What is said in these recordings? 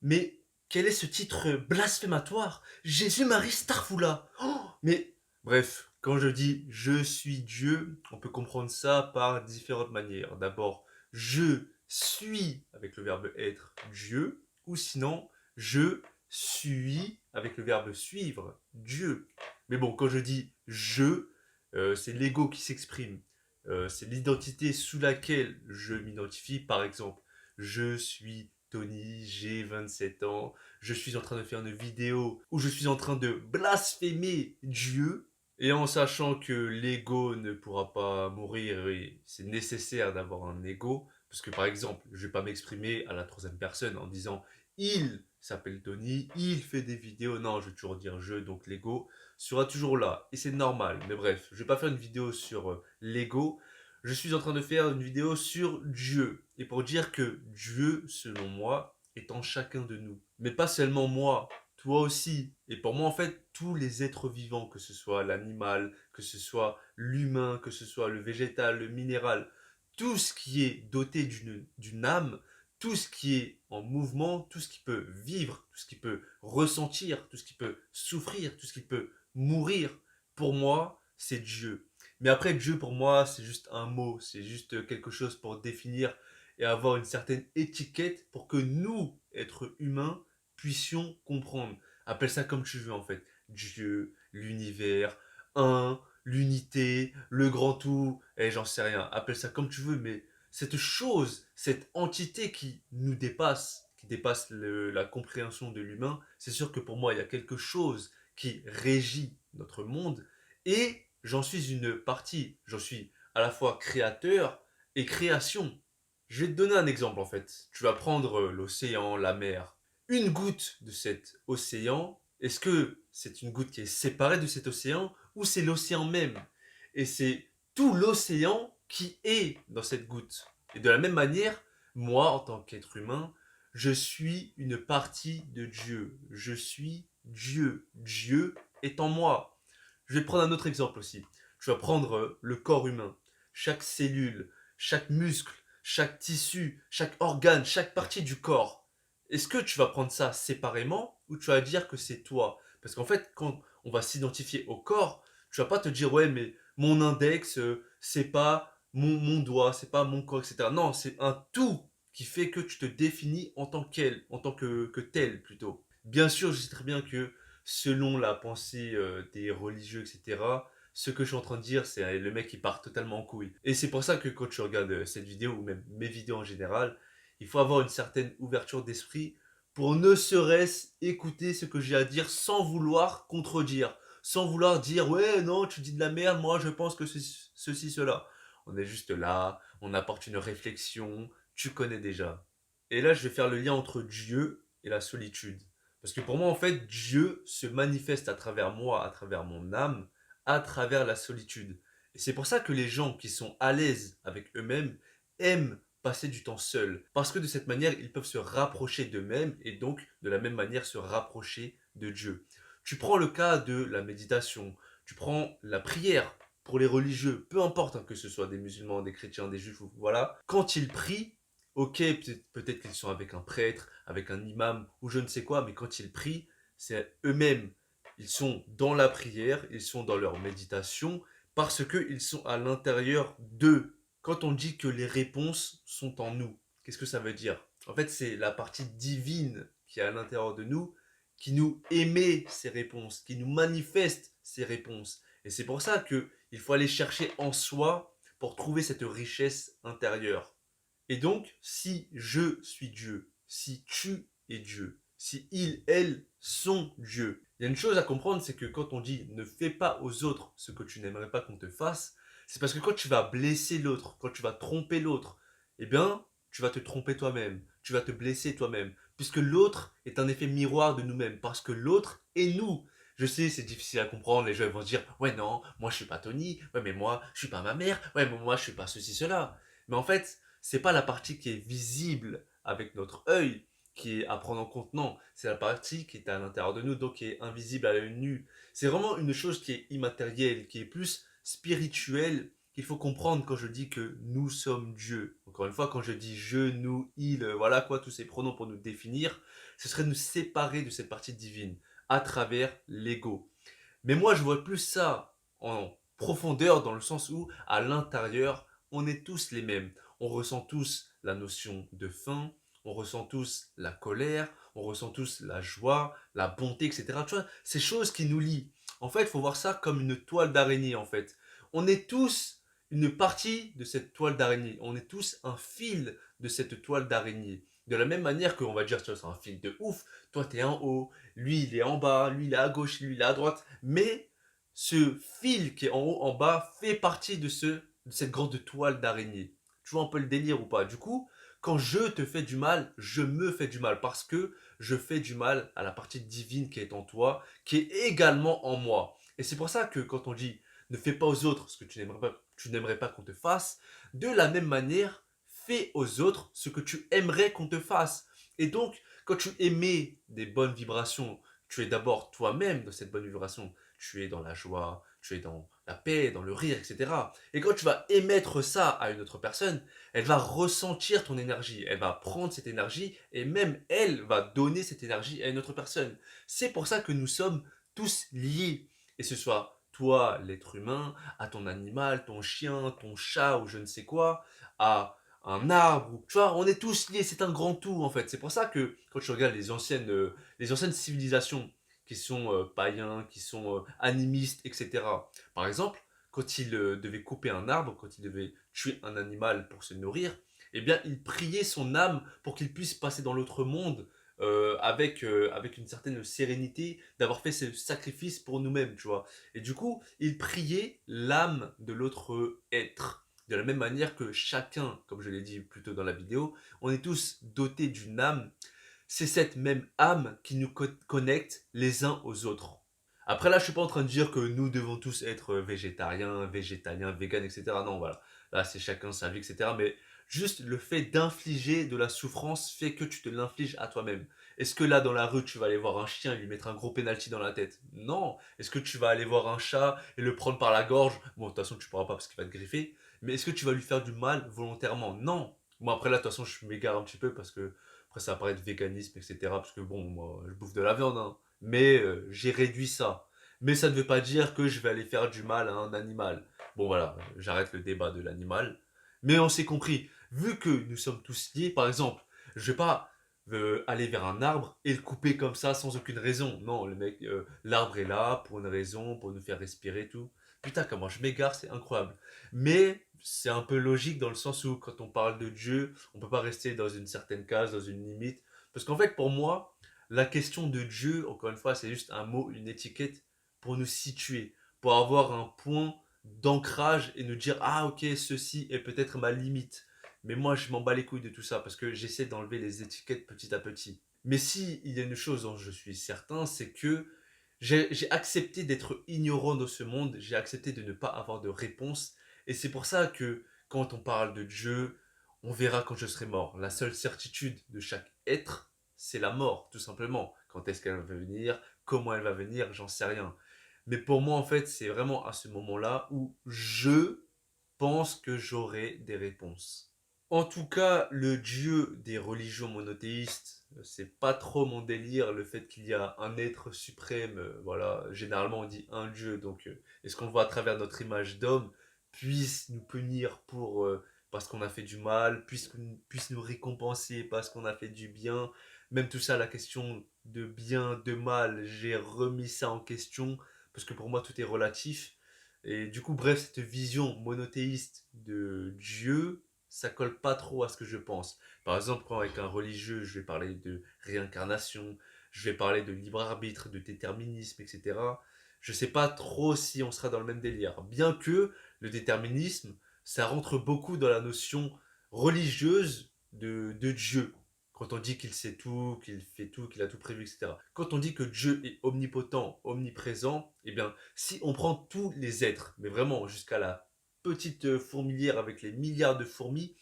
Mais quel est ce titre blasphématoire? Jésus-Marie Starfoula. Oh, mais bref, quand je dis je suis Dieu, on peut comprendre ça par différentes manières. D'abord, je suis avec le verbe être Dieu, ou sinon je suis avec le verbe suivre Dieu. Mais bon, quand je dis je, c'est l'ego qui s'exprime. C'est l'identité sous laquelle je m'identifie. Par exemple, je suis Tony, j'ai 27 ans, je suis en train de faire une vidéo où je suis en train de blasphémer Dieu, et en sachant que l'ego ne pourra pas mourir et c'est nécessaire d'avoir un ego, parce que par exemple, je vais pas m'exprimer à la troisième personne en disant il s'appelle Tony, il fait des vidéos, non, je vais toujours dire je, donc l'ego sera toujours là, et c'est normal, mais bref, je vais pas faire une vidéo sur l'ego, je suis en train de faire une vidéo sur Dieu. Et pour dire que Dieu, selon moi, est en chacun de nous. Mais pas seulement moi, toi aussi. Et pour moi, en fait, tous les êtres vivants, que ce soit l'animal, que ce soit l'humain, que ce soit le végétal, le minéral, tout ce qui est doté d'une âme, tout ce qui est en mouvement, tout ce qui peut vivre, tout ce qui peut ressentir, tout ce qui peut souffrir, tout ce qui peut mourir, pour moi, c'est Dieu. Mais après, Dieu, pour moi, c'est juste un mot, c'est juste quelque chose pour définir et avoir une certaine étiquette pour que nous, êtres humains, puissions comprendre. Appelle ça comme tu veux, en fait. Dieu, l'univers, un, l'unité, le grand tout, et j'en sais rien. Appelle ça comme tu veux, mais cette chose, cette entité qui dépasse la compréhension de l'humain, c'est sûr que pour moi, il y a quelque chose qui régit notre monde, et j'en suis une partie. J'en suis à la fois créateur et création. Je vais te donner un exemple en fait. Tu vas prendre l'océan, la mer. Une goutte de cet océan, est-ce que c'est une goutte qui est séparée de cet océan ou c'est l'océan même? Et c'est tout l'océan qui est dans cette goutte. Et de la même manière, moi, en tant qu'être humain, je suis une partie de Dieu. Je suis Dieu. Dieu est en moi. Je vais prendre un autre exemple aussi. Tu vas prendre le corps humain. Chaque cellule, chaque muscle, chaque tissu, chaque organe, chaque partie du corps. Est-ce que tu vas prendre ça séparément ou tu vas dire que c'est toi? Parce qu'en fait, quand on va s'identifier au corps, tu vas pas te dire ouais mais mon index c'est pas mon doigt, c'est pas mon corps, etc. Non, c'est un tout qui fait que tu te définis en tant qu'elle, en tant que tel plutôt. Bien sûr, je sais très bien que selon la pensée des religieux, etc., ce que je suis en train de dire, c'est le mec qui part totalement en couille. Et c'est pour ça que quand tu regardes cette vidéo, ou même mes vidéos en général, il faut avoir une certaine ouverture d'esprit pour ne serait-ce écouter ce que j'ai à dire sans vouloir contredire, sans vouloir dire ouais non tu dis de la merde, moi je pense que ceci, cela. On est juste là, on apporte une réflexion, tu connais déjà. Et là je vais faire le lien entre Dieu et la solitude. Parce que pour moi, en fait, Dieu se manifeste à travers moi, à travers mon âme, à travers la solitude. Et c'est pour ça que les gens qui sont à l'aise avec eux-mêmes aiment passer du temps seuls. Parce que de cette manière, ils peuvent se rapprocher d'eux-mêmes et donc de la même manière se rapprocher de Dieu. Tu prends le cas de la méditation, tu prends la prière pour les religieux, peu importe hein, que ce soit des musulmans, des chrétiens, des juifs, voilà. Quand ils prient, ok, peut-être qu'ils sont avec un prêtre, avec un imam ou je ne sais quoi, mais quand ils prient, c'est eux-mêmes. Ils sont dans la prière, ils sont dans leur méditation, parce qu'ils sont à l'intérieur d'eux. Quand on dit que les réponses sont en nous, qu'est-ce que ça veut dire? En fait, c'est la partie divine qui est à l'intérieur de nous, qui nous émet ces réponses, qui nous manifeste ces réponses. Et c'est pour ça qu'il faut aller chercher en soi pour trouver cette richesse intérieure. Et donc, si je suis Dieu, si tu es Dieu, si ils, elles sont Dieu, il y a une chose à comprendre, c'est que quand on dit ne fais pas aux autres ce que tu n'aimerais pas qu'on te fasse, c'est parce que quand tu vas blesser l'autre, quand tu vas tromper l'autre, eh bien, tu vas te tromper toi-même, tu vas te blesser toi-même, puisque l'autre est un effet miroir de nous-mêmes, parce que l'autre est nous. Je sais, c'est difficile à comprendre, les gens vont se dire, ouais non, moi je suis pas Tony, ouais mais moi je suis pas ma mère, ouais mais moi je suis pas ceci, cela. Mais en fait, c'est pas la partie qui est visible avec notre œil qui est à prendre en compte, non, c'est la partie qui est à l'intérieur de nous, donc qui est invisible à l'œil nu. C'est vraiment une chose qui est immatérielle, qui est plus spirituelle qu'il faut comprendre quand je dis que nous sommes Dieu. Encore une fois, quand je dis je, nous, il, voilà quoi, tous ces pronoms pour nous définir, ce serait nous séparer de cette partie divine à travers l'ego. Mais moi, je vois plus ça en profondeur dans le sens où, à l'intérieur, on est tous les mêmes. On ressent tous la notion de faim, on ressent tous la colère, on ressent tous la joie, la bonté, etc. Tu vois, ces choses qui nous lient. En fait, il faut voir ça comme une toile d'araignée, en fait. On est tous une partie de cette toile d'araignée. On est tous un fil de cette toile d'araignée. De la même manière qu'on va dire, tu vois, c'est un fil de ouf. Toi, t'es en haut, lui, il est en bas, lui, il est à gauche, lui, il est à droite. Mais ce fil qui est en haut, en bas, fait partie de cette grande toile d'araignée. Tu vois un peu le délire ou pas? Du coup, quand je te fais du mal, je me fais du mal parce que je fais du mal à la partie divine qui est en toi, qui est également en moi. Et c'est pour ça que quand on dit ne fais pas aux autres ce que tu n'aimerais pas qu'on te fasse, de la même manière, fais aux autres ce que tu aimerais qu'on te fasse. Et donc, quand tu émets des bonnes vibrations, tu es d'abord toi-même dans cette bonne vibration. Tu es dans la joie, tu es dans la paix, dans le rire, etc. Et quand tu vas émettre ça à une autre personne, elle va ressentir ton énergie, elle va prendre cette énergie et même elle va donner cette énergie à une autre personne. C'est pour ça que nous sommes tous liés. Et ce soit toi, l'être humain, à ton animal, ton chien, ton chat ou je ne sais quoi, à un arbre, tu vois, on est tous liés, c'est un grand tout en fait. C'est pour ça que quand tu regardes les anciennes civilisations qui sont païens, qui sont animistes, etc. Par exemple, quand ils devaient couper un arbre, quand ils devaient tuer un animal pour se nourrir, eh bien, ils priaient son âme pour qu'il puisse passer dans l'autre monde avec une certaine sérénité d'avoir fait ce sacrifice pour nous-mêmes, tu vois. Et du coup, ils priaient l'âme de l'autre être. De la même manière que chacun, comme je l'ai dit plus tôt dans la vidéo, on est tous dotés d'une âme. C'est cette même âme qui nous connecte les uns aux autres. Après là, je suis pas en train de dire que nous devons tous être végétariens, végétaliens, véganes, etc. Non, voilà. Là, c'est chacun sa vie, etc. Mais juste le fait d'infliger de la souffrance fait que tu te l'infliges à toi-même. Est-ce que là, dans la rue, tu vas aller voir un chien et lui mettre un gros penalty dans la tête? Non. Est-ce que tu vas aller voir un chat et le prendre par la gorge? Bon, de toute façon, tu pourras pas parce qu'il va te griffer. Mais est-ce que tu vas lui faire du mal volontairement? Non. Bon, après là, de toute façon, je m'égare un petit peu parce que après, ça va paraître véganisme, etc. Parce que bon, moi, je bouffe de la viande, hein. Mais j'ai réduit ça. Mais ça ne veut pas dire que je vais aller faire du mal à un animal. Bon, voilà, j'arrête le débat de l'animal. Mais on s'est compris. Vu que nous sommes tous liés, par exemple, je vais pas aller vers un arbre et le couper comme ça sans aucune raison. Non, le mec, l'arbre est là pour une raison, pour nous faire respirer, tout. Putain, comment je m'égare, c'est incroyable. Mais c'est un peu logique dans le sens où quand on parle de Dieu, on peut pas rester dans une certaine case, dans une limite. Parce qu'en fait, pour moi, la question de Dieu, encore une fois, c'est juste un mot, une étiquette pour nous situer, pour avoir un point d'ancrage et nous dire ah ok, ceci est peut-être ma limite. Mais moi, je m'en bats les couilles de tout ça parce que j'essaie d'enlever les étiquettes petit à petit. Mais si il y a une chose dont je suis certain, c'est que j'ai accepté d'être ignorant dans ce monde, j'ai accepté de ne pas avoir de réponse. Et c'est pour ça que quand on parle de Dieu, on verra quand je serai mort. La seule certitude de chaque être, c'est la mort, tout simplement. Quand est-ce qu'elle va venir, comment elle va venir, j'en sais rien. Mais pour moi, en fait, c'est vraiment à ce moment-là où je pense que j'aurai des réponses. En tout cas, le dieu des religions monothéistes, c'est pas trop mon délire, le fait qu'il y a un être suprême, voilà, généralement on dit un dieu, donc est-ce qu'on voit à travers notre image d'homme puisse nous punir pour parce qu'on a fait du mal, puisse nous récompenser parce qu'on a fait du bien, même tout ça, la question de bien, de mal, j'ai remis ça en question, parce que pour moi tout est relatif, et du coup, bref, cette vision monothéiste de Dieu, ça colle pas trop à ce que je pense. Par exemple, quand avec un religieux, je vais parler de réincarnation, je vais parler de libre arbitre, de déterminisme, etc. Je sais pas trop si on sera dans le même délire. Bien que le déterminisme, ça rentre beaucoup dans la notion religieuse de Dieu. Quand on dit qu'il sait tout, qu'il a tout prévu, etc. Quand on dit que Dieu est omnipotent, omniprésent, eh bien, si on prend tous les êtres, mais vraiment jusqu'à la petite fourmilière avec les milliards de fourmis,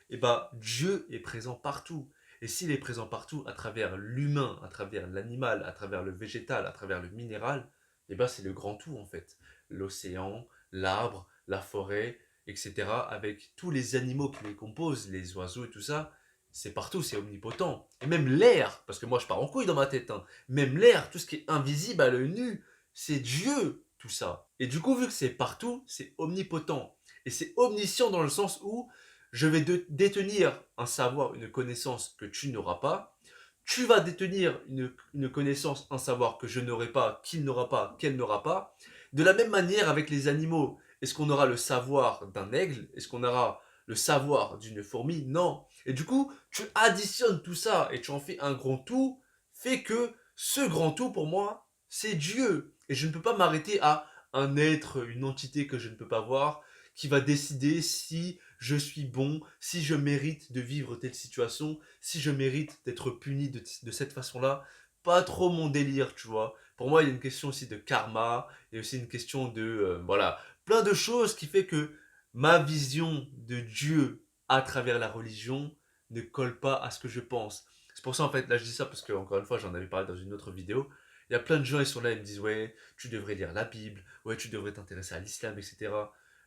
eh ben, Dieu est présent partout. Et s'il est présent partout, à travers l'humain, à travers l'animal, à travers le végétal, à travers le minéral, eh ben, c'est le grand tout en fait. L'océan, l'arbre, la forêt. etc., avec tous les animaux qui les composent, les oiseaux et tout ça, c'est partout, c'est omnipotent. Et même l'air, parce que moi je pars en couille dans ma tête, hein, même l'air, tout ce qui est invisible à l'œil nu, c'est Dieu, tout ça. Et du coup, vu que c'est partout, c'est omnipotent. Et c'est omniscient dans le sens où je vais détenir un savoir, une connaissance que tu n'auras pas. Tu vas détenir une connaissance, un savoir que je n'aurai pas, qu'il n'aura pas, qu'elle n'aura pas. De la même manière avec les animaux, est-ce qu'on aura le savoir d'un aigle? Est-ce qu'on aura le savoir d'une fourmi? Non. Et du coup, tu additionnes tout ça et tu en fais un grand tout, fait que ce grand tout, pour moi, c'est Dieu. Et je ne peux pas m'arrêter à un être, une entité que je ne peux pas voir, qui va décider si je suis bon, si je mérite de vivre telle situation, si je mérite d'être puni de cette façon-là. Pas trop mon délire, tu vois. Pour moi, il y a une question aussi de karma, et aussi une question de, voilà, plein de choses qui fait que ma vision de Dieu à travers la religion ne colle pas à ce que je pense. C'est pour ça, en fait, là, je dis ça parce que, encore une fois, j'en avais parlé dans une autre vidéo. Il y a plein de gens, ils sont là, ils me disent, ouais, tu devrais lire la Bible, ouais, tu devrais t'intéresser à l'islam, etc.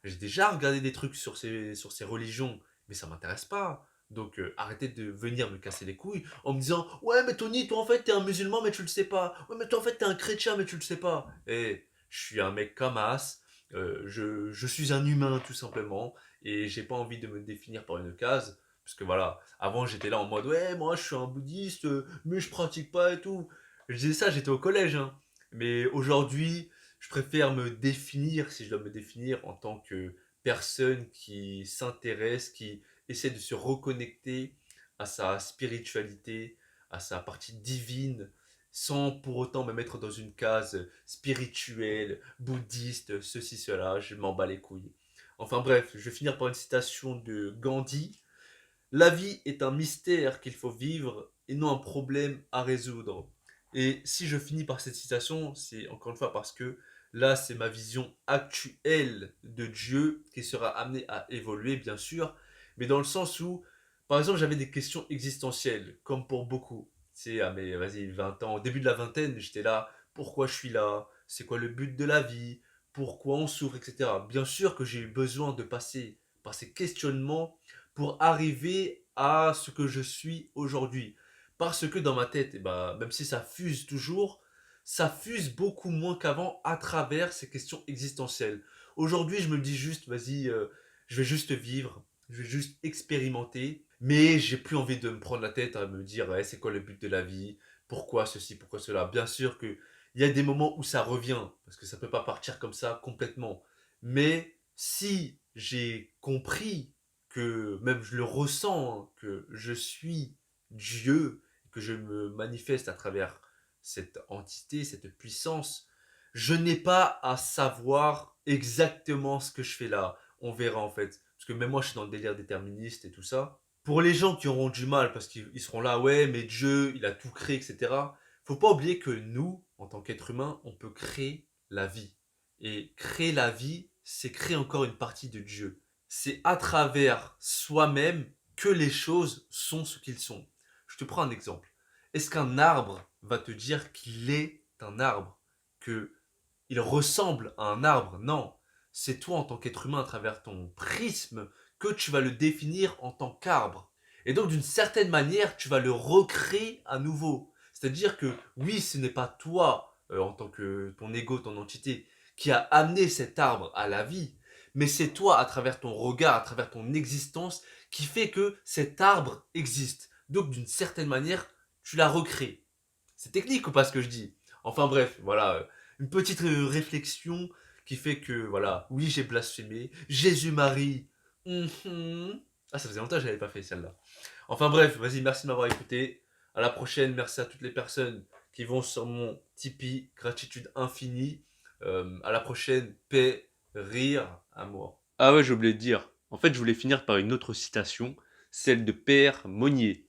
J'ai déjà regardé des trucs sur ces religions, mais ça m'intéresse pas. Donc arrêtez de venir me casser les couilles en me disant ouais mais Tony toi en fait t'es un musulman mais tu le sais pas. Ouais mais toi en fait t'es un chrétien mais tu le sais pas. Et je suis un mec comme as. Je suis un humain tout simplement et j'ai pas envie de me définir par une case parce que voilà avant j'étais là en mode ouais moi je suis un bouddhiste mais je pratique pas et tout. Je disais ça j'étais au collège hein. Mais aujourd'hui je préfère me définir, si je dois me définir, en tant que personne qui s'intéresse, qui essaie de se reconnecter à sa spiritualité, à sa partie divine, sans pour autant me mettre dans une case spirituelle, bouddhiste, ceci, cela, je m'en bats les couilles. Enfin bref, je vais finir par une citation de Gandhi. La vie est un mystère qu'il faut vivre et non un problème à résoudre. Et si je finis par cette citation, c'est encore une fois parce que là, c'est ma vision actuelle de Dieu qui sera amenée à évoluer, bien sûr, mais dans le sens où, par exemple, j'avais des questions existentielles, comme pour beaucoup. C'est à mes, vas-y, 20 ans, au début de la vingtaine, j'étais là, pourquoi je suis là? C'est quoi le but de la vie? Pourquoi on souffre, etc. Bien sûr que j'ai eu besoin de passer par ces questionnements pour arriver à ce que je suis aujourd'hui. Parce que dans ma tête, eh ben, même si ça fuse toujours, ça fuse beaucoup moins qu'avant à travers ces questions existentielles. Aujourd'hui, je me dis juste, vas-y, je vais juste vivre, je vais juste expérimenter, mais j'ai plus envie de me prendre la tête à me dire, ouais, c'est quoi le but de la vie, pourquoi ceci, pourquoi cela. Bien sûr que il y a des moments où ça revient, parce que ça peut pas partir comme ça complètement. Mais si j'ai compris que même je le ressens, hein, que je suis Dieu, que je me manifeste à travers cette entité, cette puissance, je n'ai pas à savoir exactement ce que je fais là. On verra en fait. Parce que même moi, je suis dans le délire déterministe et tout ça. Pour les gens qui auront du mal, parce qu'ils seront là, ouais, mais Dieu, il a tout créé, etc. Faut pas oublier que nous, en tant qu'être humain, on peut créer la vie. Et créer la vie, c'est créer encore une partie de Dieu. C'est à travers soi-même que les choses sont ce qu'ils sont. Je te prends un exemple. Est-ce qu'un arbre va te dire qu'il est un arbre? Que il ressemble à un arbre? Non. C'est toi en tant qu'être humain à travers ton prisme que tu vas le définir en tant qu'arbre. Et donc d'une certaine manière, tu vas le recréer à nouveau. C'est-à-dire que oui, ce n'est pas toi, en tant que ton ego, ton entité, qui a amené cet arbre à la vie, mais c'est toi, à travers ton regard, à travers ton existence, qui fait que cet arbre existe. Donc d'une certaine manière, tu l'as recréé. C'est technique ou pas ce que je dis? Enfin bref, voilà, une petite réflexion qui fait que, voilà, oui j'ai blasphémé, Jésus-Marie, ah ça faisait longtemps que je n'avais pas fait celle-là. Enfin bref, vas-y, merci de m'avoir écouté. À la prochaine, merci à toutes les personnes qui vont sur mon Tipeee, gratitude infinie. À la prochaine, paix, rire, amour. Ah ouais, j'ai oublié de dire. En fait, je voulais finir par une autre citation, celle de Père Monnier.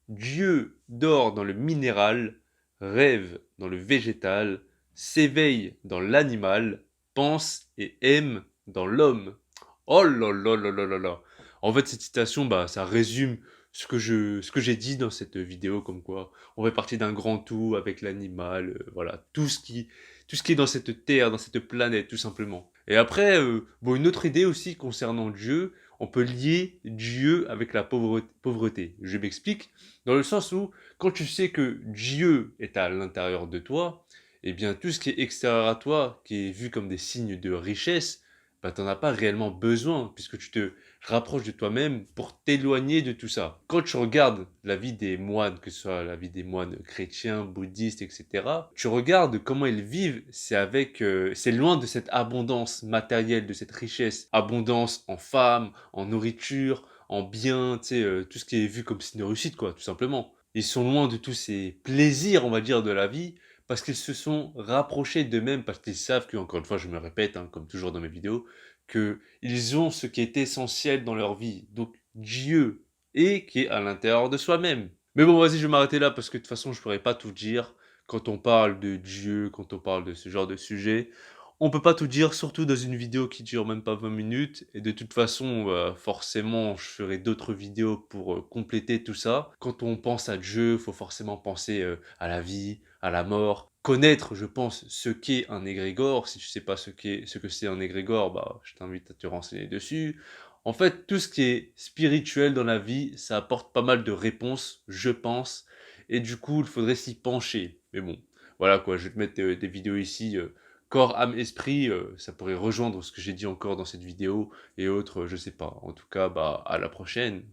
Dieu dort dans le minéral, rêve dans le végétal, s'éveille dans l'animal, pense et aime dans l'homme. Oh là là là là là là. En fait, cette citation, bah, ça résume ce que j'ai dit dans cette vidéo, comme quoi on fait partie d'un grand tout avec l'animal, voilà, tout ce qui est dans cette terre, dans cette planète, tout simplement. Et après, bon, une autre idée aussi concernant Dieu, on peut lier Dieu avec la pauvreté. Je m'explique, dans le sens où, quand tu sais que Dieu est à l'intérieur de toi, eh bien, tout ce qui est extérieur à toi, qui est vu comme des signes de richesse, bah, t'en as pas réellement besoin, puisque tu te rapproches de toi-même pour t'éloigner de tout ça. Quand tu regardes la vie des moines, que ce soit la vie des moines chrétiens, bouddhistes, etc., tu regardes comment ils vivent, c'est loin de cette abondance matérielle, de cette richesse. Abondance en femmes, en nourriture, en biens, tu sais, tout ce qui est vu comme signe de réussite, quoi, tout simplement. Ils sont loin de tous ces plaisirs, on va dire, de la vie, parce qu'ils se sont rapprochés d'eux-mêmes, parce qu'ils savent que, encore une fois, je me répète, hein, comme toujours dans mes vidéos, qu'ils ont ce qui est essentiel dans leur vie, donc Dieu, et qui est à l'intérieur de soi-même. Mais bon, vas-y, je vais m'arrêter là, parce que de toute façon, je pourrais pas tout dire quand on parle de Dieu, quand on parle de ce genre de sujet. On peut pas tout dire, surtout dans une vidéo qui dure même pas 20 minutes. Et de toute façon, forcément, je ferai d'autres vidéos pour compléter tout ça. Quand on pense à Dieu, faut forcément penser à la vie, à la mort. Connaître, je pense, ce qu'est un égrégore. Si tu sais pas ce que c'est un égrégore, bah, je t'invite à te renseigner dessus. En fait, tout ce qui est spirituel dans la vie, ça apporte pas mal de réponses, je pense. Et du coup, il faudrait s'y pencher. Mais bon, voilà quoi, je vais te mettre des vidéos ici. Corps, âme, esprit, ça pourrait rejoindre ce que j'ai dit encore dans cette vidéo et autres, je sais pas. En tout cas, bah, à la prochaine.